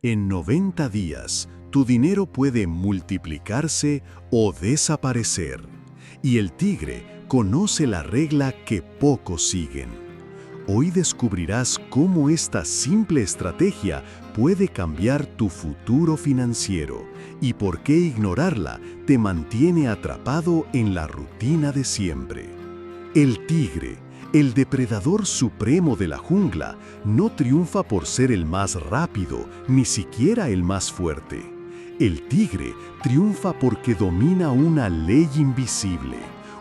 En 90 días, tu dinero puede multiplicarse o desaparecer. Y el tigre conoce la regla que pocos siguen. Hoy descubrirás cómo esta simple estrategia puede cambiar tu futuro financiero y por qué ignorarla te mantiene atrapado en la rutina de siempre. El tigre, el depredador supremo de la jungla, no triunfa por ser el más rápido, ni siquiera el más fuerte. El tigre triunfa porque domina una ley invisible,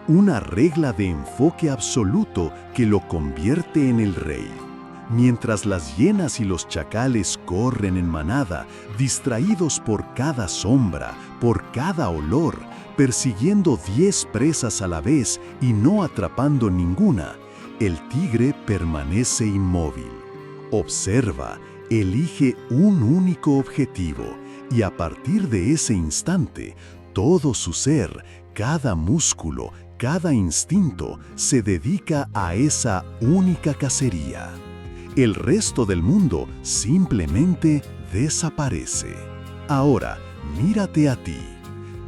una regla de enfoque absoluto que lo convierte en el rey. Mientras las hienas y los chacales corren en manada, distraídos por cada sombra, por cada olor, persiguiendo 10 presas a la vez y no atrapando ninguna, el tigre permanece inmóvil. Observa, elige un único objetivo y a partir de ese instante, todo su ser, cada músculo, cada instinto se dedica a esa única cacería. El resto del mundo simplemente desaparece. Ahora, mírate a ti.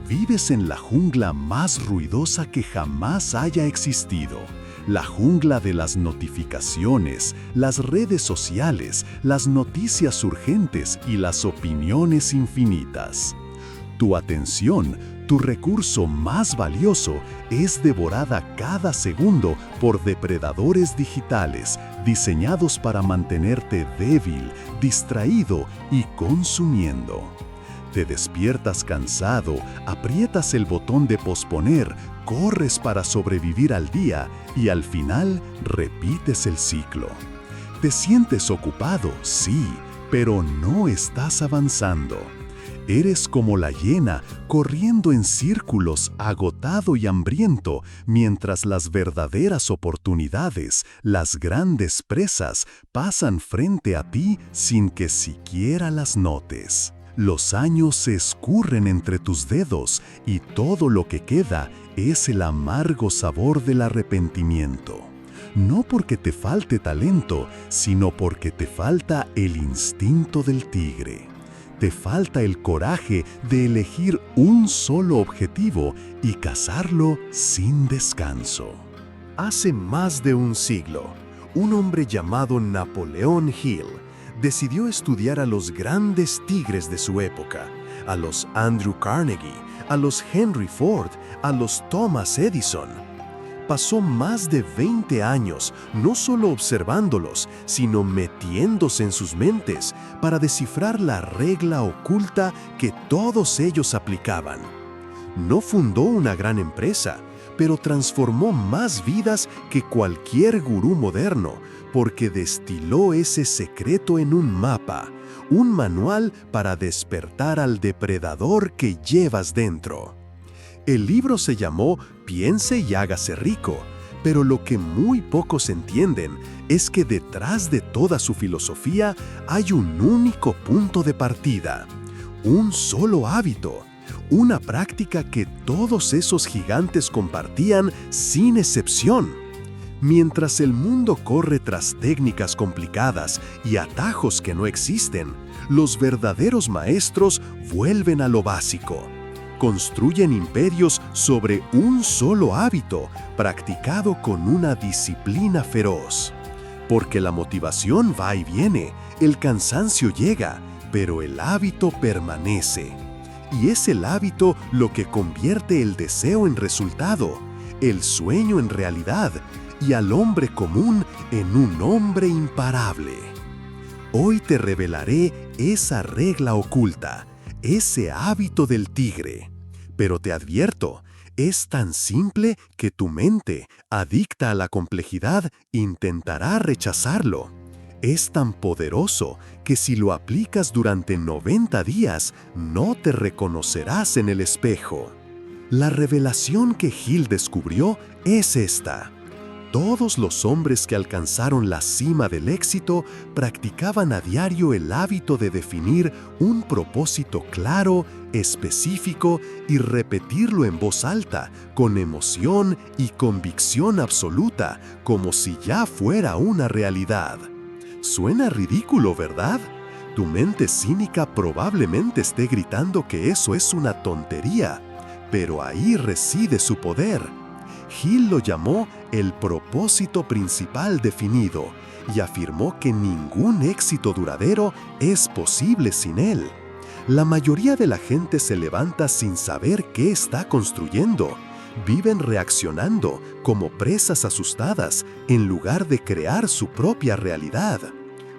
Vives en la jungla más ruidosa que jamás haya existido. La jungla de las notificaciones, las redes sociales, las noticias urgentes y las opiniones infinitas. Tu atención, tu recurso más valioso, es devorada cada segundo por depredadores digitales diseñados para mantenerte débil, distraído y consumiendo. Te despiertas cansado, aprietas el botón de posponer, corres para sobrevivir al día y al final repites el ciclo. Te sientes ocupado, sí, pero no estás avanzando. Eres como la hiena corriendo en círculos, agotado y hambriento, mientras las verdaderas oportunidades, las grandes presas, pasan frente a ti sin que siquiera las notes. Los años se escurren entre tus dedos y todo lo que queda es el amargo sabor del arrepentimiento. No porque te falte talento, sino porque te falta el instinto del tigre. Te falta el coraje de elegir un solo objetivo y cazarlo sin descanso. Hace más de un siglo, un hombre llamado Napoleón Hill decidió estudiar a los grandes tigres de su época, a los Andrew Carnegie, a los Henry Ford, a los Thomas Edison. Pasó más de 20 años no solo observándolos, sino metiéndose en sus mentes para descifrar la regla oculta que todos ellos aplicaban. No fundó una gran empresa, pero transformó más vidas que cualquier gurú moderno, porque destiló ese secreto en un mapa, un manual para despertar al depredador que llevas dentro. El libro se llamó Piense y hágase rico, pero lo que muy pocos entienden es que detrás de toda su filosofía hay un único punto de partida, un solo hábito, una práctica que todos esos gigantes compartían sin excepción. Mientras el mundo corre tras técnicas complicadas y atajos que no existen, los verdaderos maestros vuelven a lo básico. Construyen imperios sobre un solo hábito, practicado con una disciplina feroz. Porque la motivación va y viene, el cansancio llega, pero el hábito permanece. Y es el hábito lo que convierte el deseo en resultado, el sueño en realidad, y al hombre común en un hombre imparable. Hoy te revelaré esa regla oculta, ese hábito del tigre. Pero te advierto, es tan simple que tu mente, adicta a la complejidad, intentará rechazarlo. Es tan poderoso que si lo aplicas durante 90 días, no te reconocerás en el espejo. La revelación que Hill descubrió es esta. Todos los hombres que alcanzaron la cima del éxito practicaban a diario el hábito de definir un propósito claro, específico y repetirlo en voz alta, con emoción y convicción absoluta, como si ya fuera una realidad. Suena ridículo, ¿verdad? Tu mente cínica probablemente esté gritando que eso es una tontería, pero ahí reside su poder. Hill lo llamó el propósito principal definido y afirmó que ningún éxito duradero es posible sin él. La mayoría de la gente se levanta sin saber qué está construyendo. Viven reaccionando como presas asustadas en lugar de crear su propia realidad.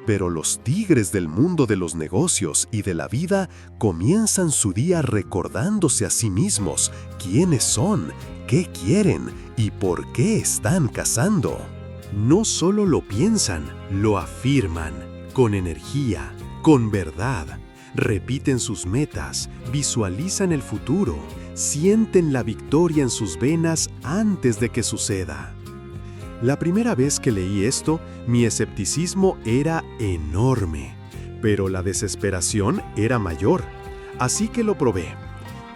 Pero los tigres del mundo de los negocios y de la vida comienzan su día recordándose a sí mismos quiénes son, qué quieren y por qué están cazando. No solo lo piensan, lo afirman, con energía, con verdad. Repiten sus metas, visualizan el futuro, sienten la victoria en sus venas antes de que suceda. La primera vez que leí esto, mi escepticismo era enorme, pero la desesperación era mayor, así que lo probé.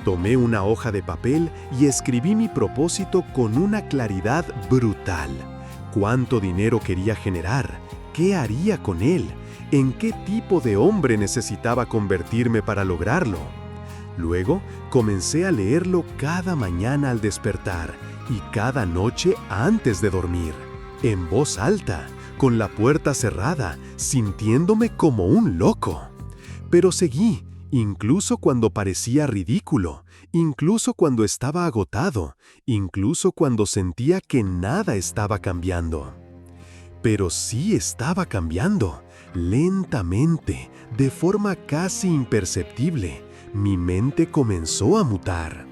Tomé una hoja de papel y escribí mi propósito con una claridad brutal. ¿Cuánto dinero quería generar? ¿Qué haría con él? ¿En qué tipo de hombre necesitaba convertirme para lograrlo? Luego, comencé a leerlo cada mañana al despertar y cada noche antes de dormir, en voz alta, con la puerta cerrada, sintiéndome como un loco. Pero seguí, incluso cuando parecía ridículo, incluso cuando estaba agotado, incluso cuando sentía que nada estaba cambiando. Pero sí estaba cambiando, lentamente, de forma casi imperceptible. Mi mente comenzó a mutar.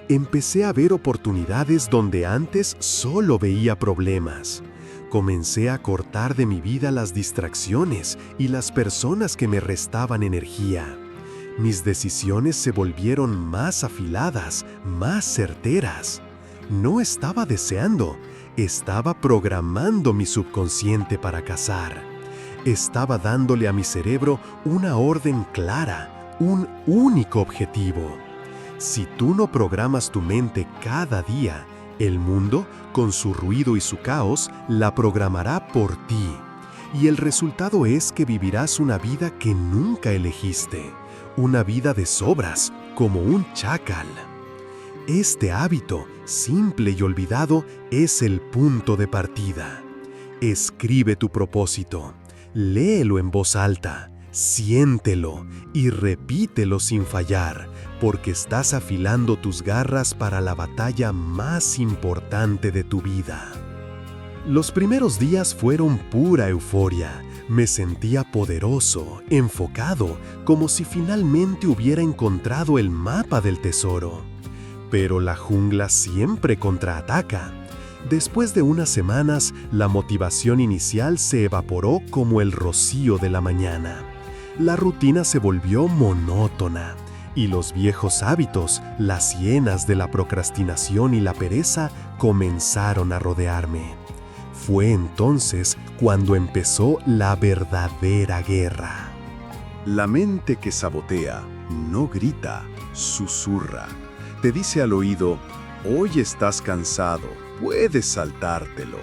Empecé a ver oportunidades donde antes solo veía problemas. Comencé a cortar de mi vida las distracciones y las personas que me restaban energía. Mis decisiones se volvieron más afiladas, más certeras. No estaba deseando, estaba programando mi subconsciente para cazar. Estaba dándole a mi cerebro una orden clara, un único objetivo. Si tú no programas tu mente cada día, el mundo, con su ruido y su caos, la programará por ti. Y el resultado es que vivirás una vida que nunca elegiste, una vida de sobras, como un chácal. Este hábito, simple y olvidado, es el punto de partida. Escribe tu propósito, léelo en voz alta, siéntelo y repítelo sin fallar, porque estás afilando tus garras para la batalla más importante de tu vida. Los primeros días fueron pura euforia. Me sentía poderoso, enfocado, como si finalmente hubiera encontrado el mapa del tesoro. Pero la jungla siempre contraataca. Después de unas semanas, la motivación inicial se evaporó como el rocío de la mañana. La rutina se volvió monótona, y los viejos hábitos, las hienas de la procrastinación y la pereza, comenzaron a rodearme. Fue entonces cuando empezó la verdadera guerra. La mente que sabotea no grita, susurra. Te dice al oído, hoy estás cansado, puedes saltártelo.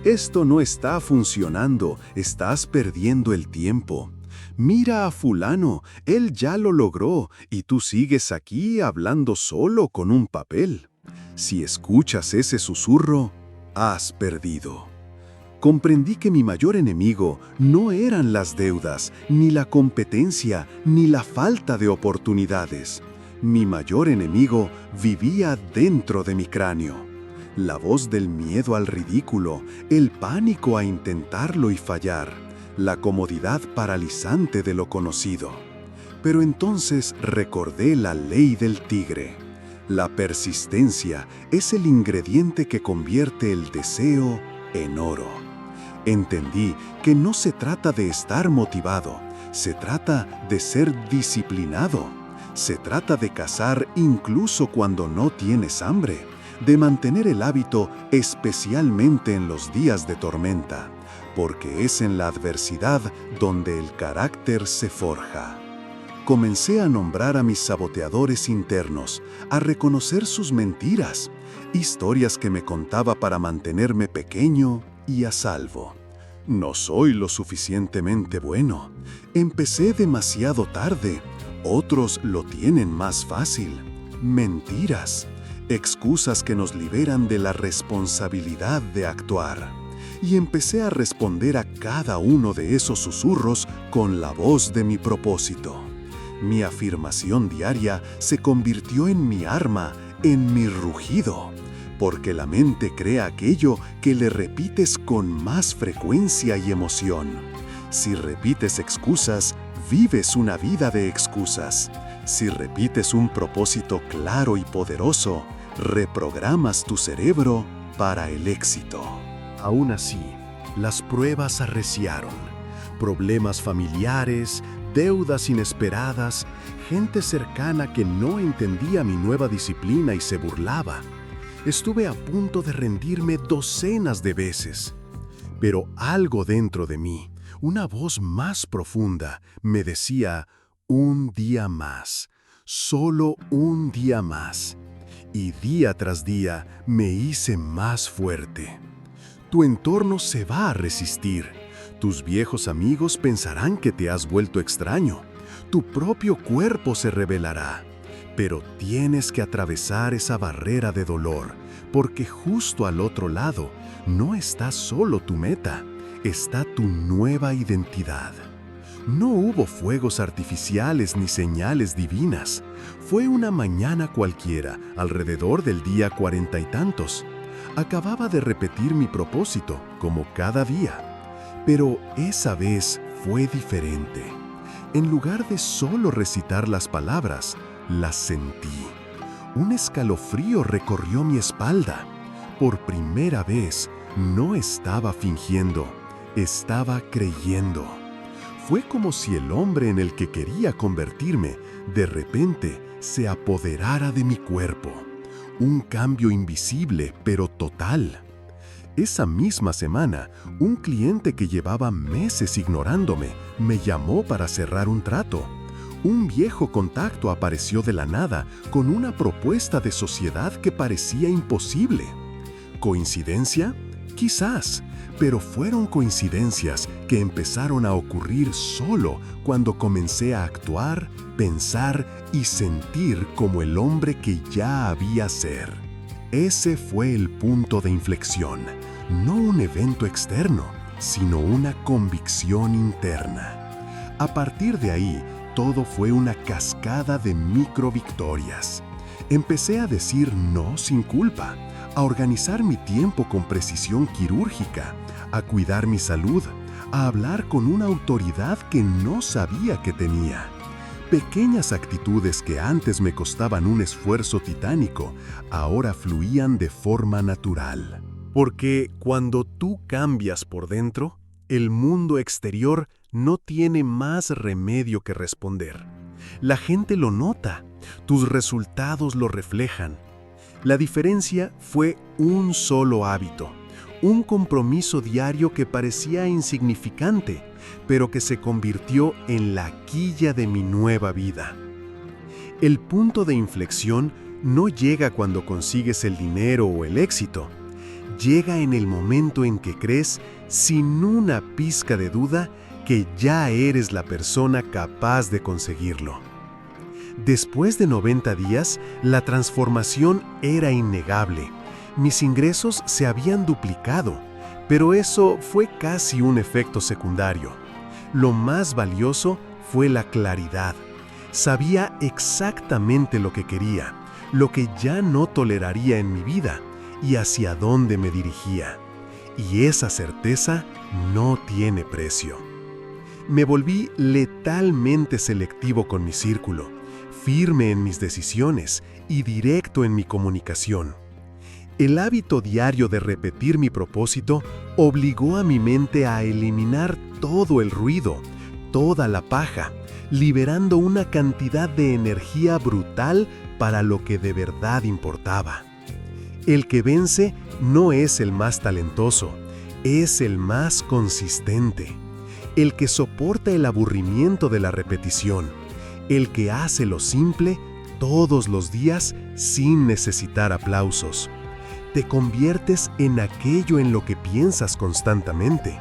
Esto no está funcionando, estás perdiendo el tiempo. Mira a fulano, él ya lo logró y tú sigues aquí hablando solo con un papel. Si escuchas ese susurro, has perdido. Comprendí que mi mayor enemigo no eran las deudas, ni la competencia, ni la falta de oportunidades. Mi mayor enemigo vivía dentro de mi cráneo. La voz del miedo al ridículo, el pánico a intentarlo y fallar, la comodidad paralizante de lo conocido. Pero entonces recordé la ley del tigre. La persistencia es el ingrediente que convierte el deseo en oro. Entendí que no se trata de estar motivado, se trata de ser disciplinado. Se trata de cazar incluso cuando no tienes hambre, de mantener el hábito especialmente en los días de tormenta, porque es en la adversidad donde el carácter se forja. Comencé a nombrar a mis saboteadores internos, a reconocer sus mentiras, historias que me contaba para mantenerme pequeño y a salvo. No soy lo suficientemente bueno. Empecé demasiado tarde. Otros lo tienen más fácil. Mentiras. Excusas que nos liberan de la responsabilidad de actuar. Y empecé a responder a cada uno de esos susurros con la voz de mi propósito. Mi afirmación diaria se convirtió en mi arma, en mi rugido. Porque la mente crea aquello que le repites con más frecuencia y emoción. Si repites excusas, vives una vida de excusas. Si repites un propósito claro y poderoso, reprogramas tu cerebro para el éxito. Aún así, las pruebas arreciaron. Problemas familiares, deudas inesperadas, gente cercana que no entendía mi nueva disciplina y se burlaba. Estuve a punto de rendirme docenas de veces. Pero algo dentro de mí, una voz más profunda, me decía, un día más, solo un día más. Y día tras día me hice más fuerte. Tu entorno se va a resistir. Tus viejos amigos pensarán que te has vuelto extraño. Tu propio cuerpo se rebelará. Pero tienes que atravesar esa barrera de dolor, porque justo al otro lado no está solo tu meta, está tu nueva identidad. No hubo fuegos artificiales ni señales divinas. Fue una mañana cualquiera, alrededor del día 40 y tantos. Acababa de repetir mi propósito, como cada día. Pero esa vez fue diferente. En lugar de solo recitar las palabras, las sentí. Un escalofrío recorrió mi espalda. Por primera vez, no estaba fingiendo, estaba creyendo. Fue como si el hombre en el que quería convertirme, de repente, se apoderara de mi cuerpo. Un cambio invisible, pero total. Esa misma semana, un cliente que llevaba meses ignorándome, me llamó para cerrar un trato. Un viejo contacto apareció de la nada con una propuesta de sociedad que parecía imposible. ¿Coincidencia? Quizás, pero fueron coincidencias que empezaron a ocurrir solo cuando comencé a actuar, pensar y sentir como el hombre que ya había ser. Ese fue el punto de inflexión, no un evento externo, sino una convicción interna. A partir de ahí, todo fue una cascada de microvictorias. Empecé a decir no sin culpa, a organizar mi tiempo con precisión quirúrgica, a cuidar mi salud, a hablar con una autoridad que no sabía que tenía. Pequeñas actitudes que antes me costaban un esfuerzo titánico, ahora fluían de forma natural. Porque cuando tú cambias por dentro, el mundo exterior no tiene más remedio que responder. La gente lo nota, tus resultados lo reflejan. La diferencia fue un solo hábito, un compromiso diario que parecía insignificante, pero que se convirtió en la quilla de mi nueva vida. El punto de inflexión no llega cuando consigues el dinero o el éxito. Llega en el momento en que crees, sin una pizca de duda, que ya eres la persona capaz de conseguirlo. Después de 90 días, la transformación era innegable. Mis ingresos se habían duplicado, pero eso fue casi un efecto secundario. Lo más valioso fue la claridad. Sabía exactamente lo que quería, lo que ya no toleraría en mi vida y hacia dónde me dirigía. Y esa certeza no tiene precio. Me volví letalmente selectivo con mi círculo, firme en mis decisiones y directo en mi comunicación. El hábito diario de repetir mi propósito obligó a mi mente a eliminar todo el ruido, toda la paja, liberando una cantidad de energía brutal para lo que de verdad importaba. El que vence no es el más talentoso, es el más consistente, el que soporta el aburrimiento de la repetición, el que hace lo simple todos los días sin necesitar aplausos. Te conviertes en aquello en lo que piensas constantemente.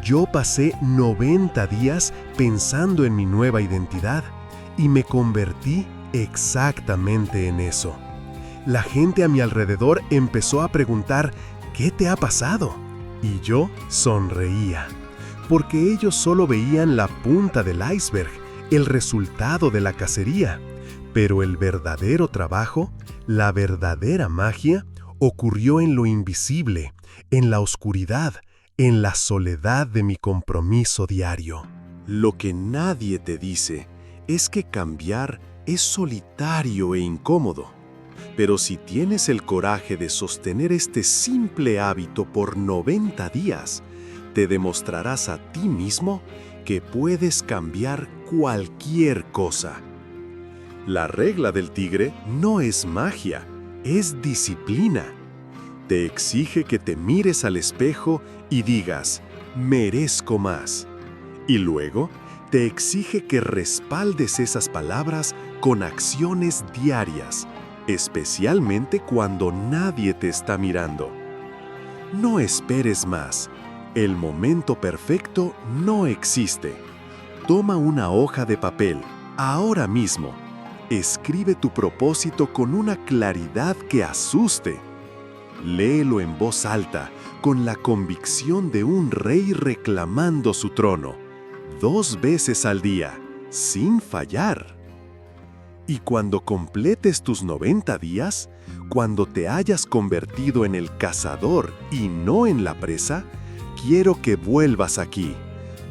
Yo pasé 90 días pensando en mi nueva identidad y me convertí exactamente en eso. La gente a mi alrededor empezó a preguntar, ¿qué te ha pasado? Y yo sonreía, porque ellos solo veían la punta del iceberg, el resultado de la cacería. Pero el verdadero trabajo, la verdadera magia, ocurrió en lo invisible, en la oscuridad, en la soledad de mi compromiso diario. Lo que nadie te dice es que cambiar es solitario e incómodo. Pero si tienes el coraje de sostener este simple hábito por 90 días, te demostrarás a ti mismo que puedes cambiar cualquier cosa. La regla del tigre no es magia, es disciplina. Te exige que te mires al espejo y digas, merezco más. Y luego, te exige que respaldes esas palabras con acciones diarias, especialmente cuando nadie te está mirando. No esperes más. El momento perfecto no existe. Toma una hoja de papel, ahora mismo. Escribe tu propósito con una claridad que asuste. Léelo en voz alta, con la convicción de un rey reclamando su trono, 2 veces al día, sin fallar. Y cuando completes tus 90 días, cuando te hayas convertido en el cazador y no en la presa, quiero que vuelvas aquí.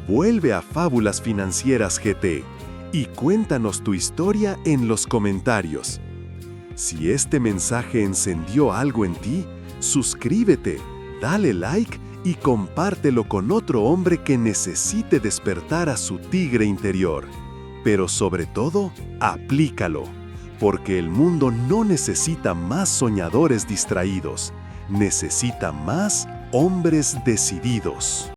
Vuelve a Fábulas Financieras GT y cuéntanos tu historia en los comentarios. Si este mensaje encendió algo en ti, suscríbete, dale like y compártelo con otro hombre que necesite despertar a su tigre interior. Pero sobre todo, aplícalo, porque el mundo no necesita más soñadores distraídos, necesita más hombres decididos.